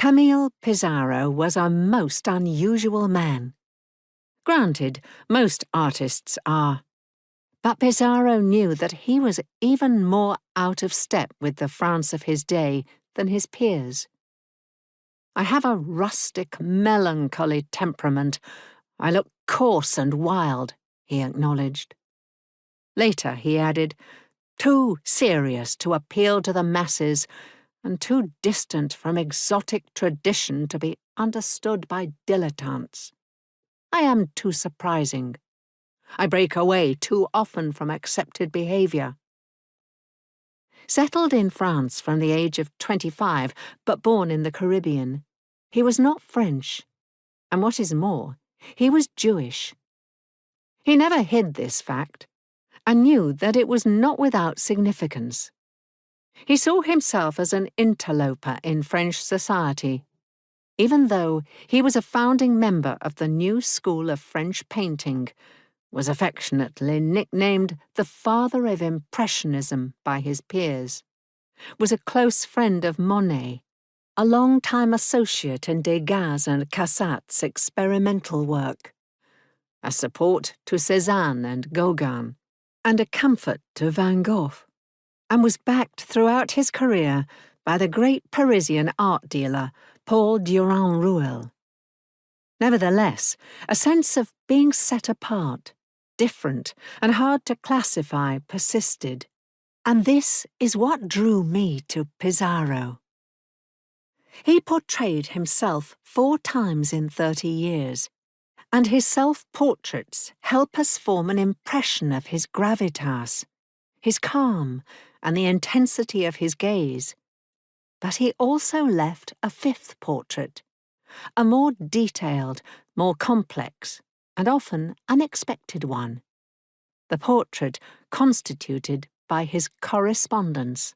Camille Pissarro was a most unusual man. Granted, most artists are. But Pissarro knew that he was even more out of step with the France of his day than his peers. "I have a rustic, melancholy temperament. I look coarse and wild," he acknowledged. Later he added, "too serious to appeal to the masses, and too distant from exotic tradition to be understood by dilettantes. I am too surprising. I break away too often from accepted behaviour." Settled in France from the age of 25, but born in the Caribbean, he was not French, and what is more, he was Jewish. He never hid this fact, and knew that it was not without significance. He saw himself as an interloper in French society, even though he was a founding member of the new school of French painting, was affectionately nicknamed the father of Impressionism by his peers, was a close friend of Monet, a long-time associate in Degas and Cassatt's experimental work, a support to Cézanne and Gauguin, and a comfort to Van Gogh, and was backed throughout his career by the great Parisian art dealer Paul Durand-Ruel. Nevertheless, a sense of being set apart, different and hard to classify persisted, and this is what drew me to Pissarro. He portrayed himself 4 times in 30 years, and his self-portraits help us form an impression of his gravitas, his calm, and the intensity of his gaze. But he also left a 5th portrait, a more detailed, more complex, and often unexpected one, the portrait constituted by his correspondence.